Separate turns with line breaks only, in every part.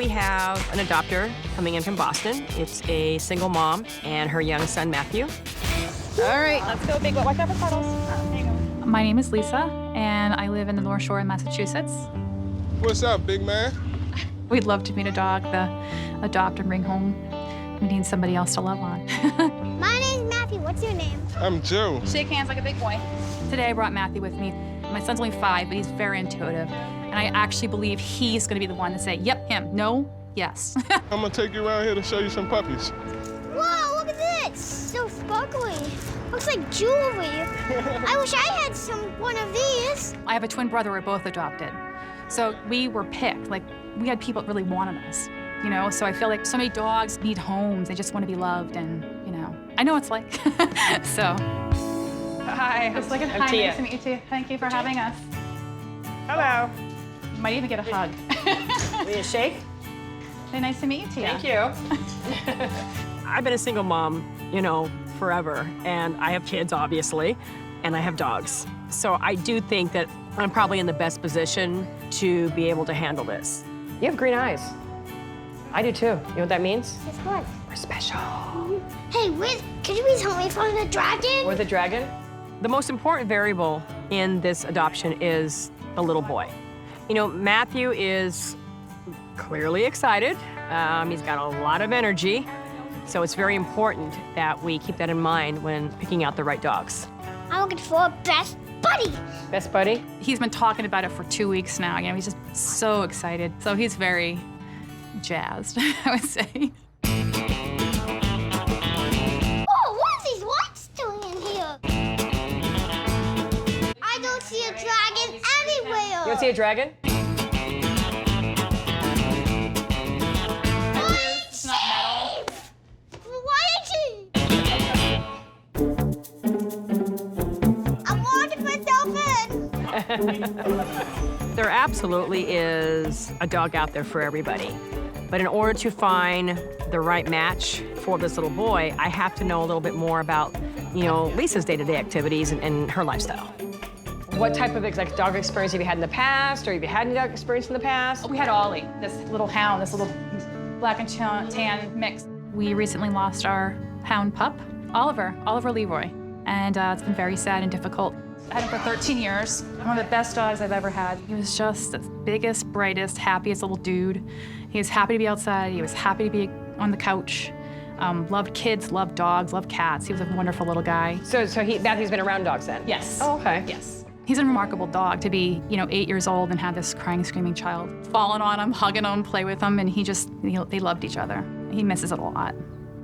we have an adopter coming in from Boston. It's a single mom and her young son, Matthew. All right, let's go, Big Boy. Watch out for puddles. There you go.
My name is Lisa, and I live in the North Shore in Massachusetts.
What's up, big man?
We'd love to meet a dog to adopt and bring home. We need somebody else to love on.
My name's Matthew. What's your name?
I'm Joe.
Shake hands like a big boy. Today I brought Matthew with me. My son's only 5, but he's very intuitive. And I actually believe he's gonna be the one to say, yep, him, no, yes.
I'm gonna take you around here to show you some puppies.
Whoa, look at this. So sparkly. Looks like jewelry. I wish I had one of these.
I have a twin brother, we're both adopted. So we were picked, like we had people that really wanted us, you know? So I feel like so many dogs need homes, they just wanna be loved and, you know, I know what it's like, so. Hi, just like hi, nice to meet you too. Thank you for having us.
Hello.
Might even get a hug.
Will you shake?
Very nice to meet you, Tia.
Thank you. I've been a single mom, you know, forever, and I have kids, obviously, and I have dogs. So I do think that I'm probably in the best position to be able to handle this. You have green eyes. I do too. You know what that means?
Guess what?
We're special.
Hey, could you please help me find the dragon?
Or the dragon? The most important variable in this adoption is the little boy. You know, Matthew is clearly excited. He's got a lot of energy. So it's very important that we keep that in mind when picking out the right dogs.
I'm looking for a best buddy.
Best buddy?
He's been talking about it for 2 weeks now. You know, he's just so excited. So he's very jazzed, I would say.
Whoa, what are these lights doing in here? I don't see a dragon anywhere.
You don't see a dragon?
It's not metal.
Why is he? I want to put dolphin.
There absolutely is a dog out there for everybody. But in order to find the right match for this little boy, I have to know a little bit more about, you know, Lisa's day-to-day activities and her lifestyle. What type of dog experience have you had in the past, or have you had any dog experience in the past?
We had Ollie, this little hound, this little black and tan mix. We recently lost our hound pup, Oliver Leroy, and it's been very sad and difficult. I had him for 13 years, one of the best dogs I've ever had. He was just the biggest, brightest, happiest little dude. He was happy to be outside, he was happy to be on the couch, loved kids, loved dogs, loved cats. He was a wonderful little guy.
So Matthew's been around dogs then?
Yes.
Oh, okay.
Yes. He's a remarkable dog to be, you know, 8 years old and have this crying, screaming child. Falling on him, hugging him, play with him, and they loved each other. He misses it a lot.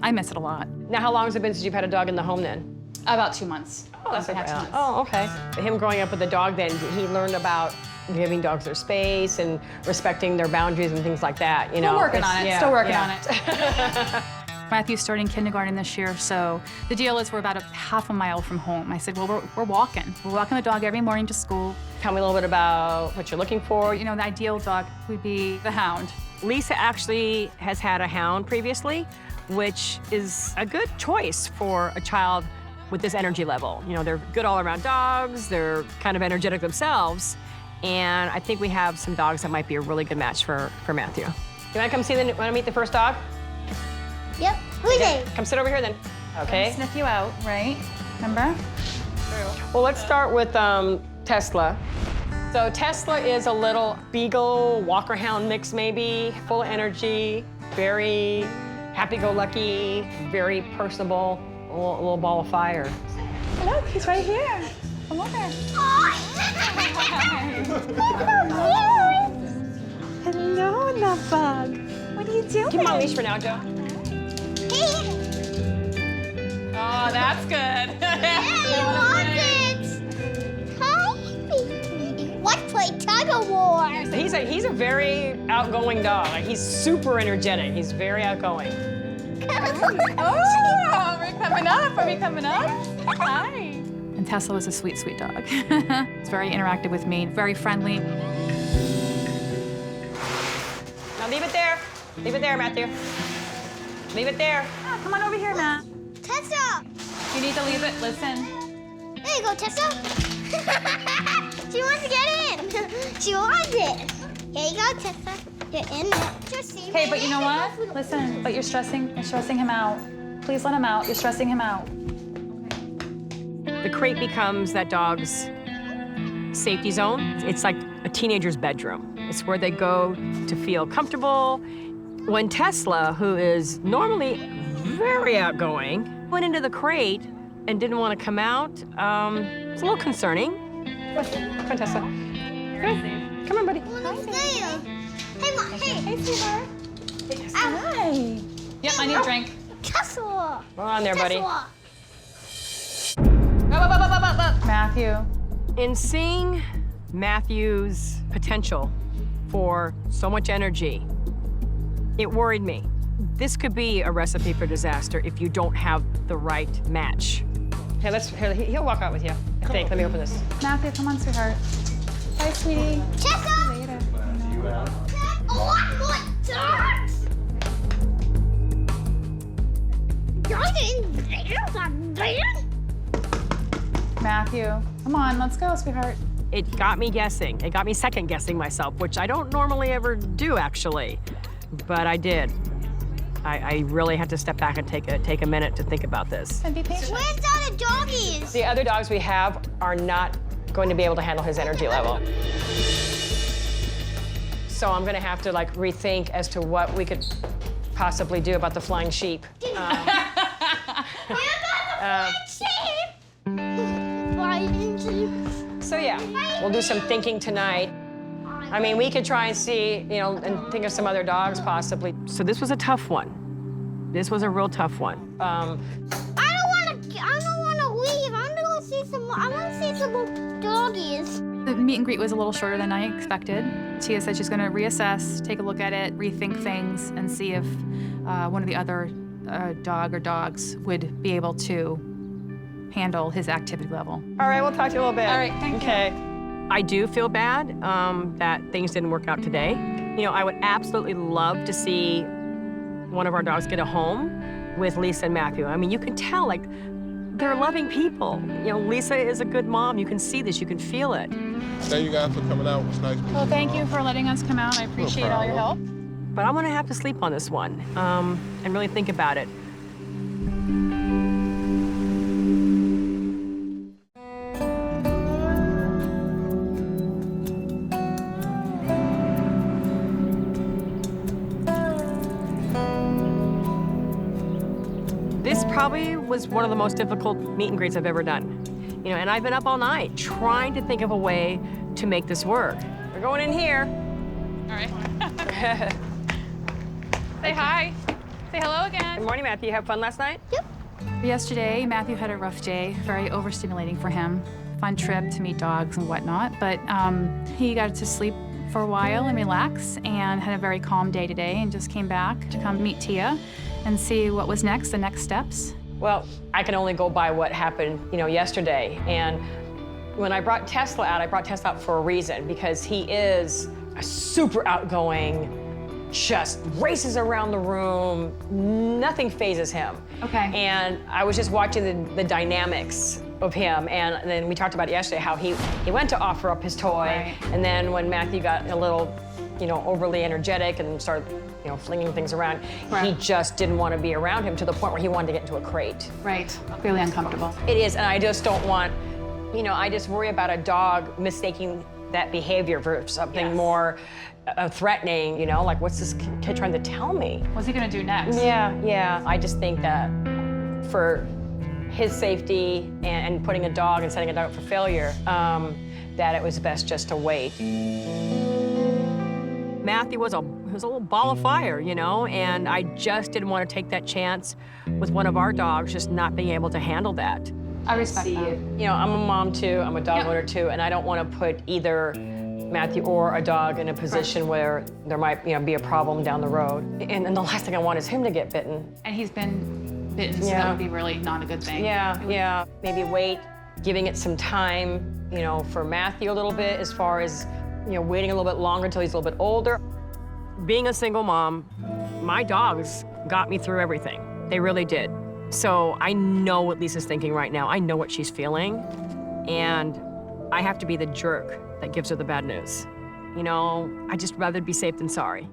I miss it a lot.
Now, how long has it been since you've had a dog in the home then?
About 2 months.
Oh, that's
Less than 2 months.
Oh, okay. Him growing up with a dog then, he learned about giving dogs their space and respecting their boundaries and things like that, you know?
Still working on it,
yeah,
still working
yeah.
on it. Matthew's starting kindergarten this year, so the deal is we're about a half a mile from home. I said, well, we're walking. We're walking the dog every morning to school.
Tell me a little bit about what you're looking for.
You know, the ideal dog would be the hound.
Lisa actually has had a hound previously, which is a good choice for a child with this energy level. You know, they're good all-around dogs, they're kind of energetic themselves, and I think we have some dogs that might be a really good match for Matthew. You wanna come wanna meet the first dog?
Yep. Who's
Okay,
it?
come sit over here then. Okay.
Sniff you out, right? Remember?
Well, let's start with Tesla. So Tesla is a little beagle, walker hound mix maybe, full of energy, very happy-go-lucky, very personable, a little ball of fire.
Look, he's right here. Come over. Hello, love bug. What are you doing?
Keep him on leash for now, Joe.
Oh, that's good.
He wants it. Hi. Let's play tug of war.
He's a very outgoing dog. Like, he's super energetic. He's very outgoing.
Oh, are we coming up? Are we coming up? Hi. And Tesla was a sweet, sweet dog. He's very interactive with me, very friendly.
Now leave it there. Leave it there, Matthew. Leave it there.
Oh, come on over here, Matt.
Tessa.
You need to leave it. Listen.
There you go, Tessa. She wants to get in. She wants it. Here you go, Tessa. Get in it. Just see.
Okay, but you know what? Listen, but you're stressing him out. Please let him out. You're stressing him out.
The crate becomes that dog's safety zone. It's like a teenager's bedroom. It's where they go to feel comfortable. When Tesla, who is normally very outgoing, went into the crate and didn't want to come out, it's a little concerning. Come on, Tesla. Good. Come on, buddy.
There. Hey, Mom. Hey.
Hey, sweetheart.
Ow.
Hi. Yep, I need a drink.
Tesla.
Come on there, buddy.
Tesla.
Matthew.
In seeing Matthew's potential for so much energy, it worried me. This could be a recipe for disaster if you don't have the right match. Here, he'll walk out with you, I think. Let me open this.
Matthew, come on, sweetheart. Bye, sweetie.
Tesla.
Later.
Oh, I want dogs. Dogs in there.
Matthew, come on, let's go, sweetheart.
It got me guessing. It got me second guessing myself, which I don't normally ever do, actually. But I did. I really had to step back and take a minute to think about this.
And be patient.
Where's all the doggies?
The other dogs we have are not going to be able to handle his energy level. So I'm gonna have to rethink as to what we could possibly do about the flying sheep. So yeah, we'll do some thinking tonight. I mean, we could try and see, and think of some other dogs possibly. So this was a tough one. This was a real tough one.
I don't want to leave. I want to see some. I want to see some more doggies.
The meet and greet was a little shorter than I expected. Tia said she's going to reassess, take a look at it, rethink things, and see if one of the other dog or dogs would be able to handle his activity level.
All right, we'll talk to you a little bit.
All right, thank you.
Okay. I do feel bad that things didn't work out today. I would absolutely love to see one of our dogs get a home with Lisa and Matthew. I mean, you can tell, they're loving people. Lisa is a good mom. You can see this, you can feel it.
Thank you guys for coming out. It was nice meeting
Well,
you.
thank you for letting us come out. I appreciate all your help.
But I'm gonna have to sleep on this one and really think about it. This probably was one of the most difficult meet and greets I've ever done. And I've been up all night trying to think of a way to make this work. We're going in here.
All right. Say hi. Say hello again.
Good morning, Matthew. You have fun last night?
Yep.
Yesterday, Matthew had a rough day, very overstimulating for him. Fun trip to meet dogs and whatnot, but he got to sleep for a while and relax and had a very calm day today and just came back to come meet Tia and see what was next, the next steps.
Well, I can only go by what happened, yesterday. And when I brought Tesla out, I brought Tesla out for a reason, because he is a super outgoing, just races around the room, nothing phases him.
Okay.
And I was just watching the dynamics of him, and then we talked about it yesterday, how he went to offer up his toy,
Right.
and then when Matthew got a little, overly energetic and started, flinging things around,
Right.
he just didn't want to be around him to the point where he wanted to get into a crate.
Right. Clearly uncomfortable.
It is, and I just don't want, I just worry about a dog mistaking that behavior for something
Yes.
more threatening, what's this kid trying to tell me?
What's he gonna do next?
Yeah. I just think that for his safety and putting a dog and setting a dog up for failure, that it was best just to wait. Matthew was a little ball of fire, and I just didn't want to take that chance with one of our dogs just not being able to handle that.
I respect that.
I'm a mom too, I'm a dog
Yep.
owner too, and I don't want to put either Matthew or a dog in a position where there might be a problem down the road. And the last thing I want is him to get bitten.
And he's been bitten, so
Yeah.
that would be really not a good thing.
Yeah. Maybe wait, giving it some time, for Matthew a little bit, as far as, waiting a little bit longer until he's a little bit older. Being a single mom, my dogs got me through everything. They really did. So I know what Lisa's thinking right now. I know what she's feeling. And I have to be the jerk that gives her the bad news. You know, I'd just rather be safe than sorry.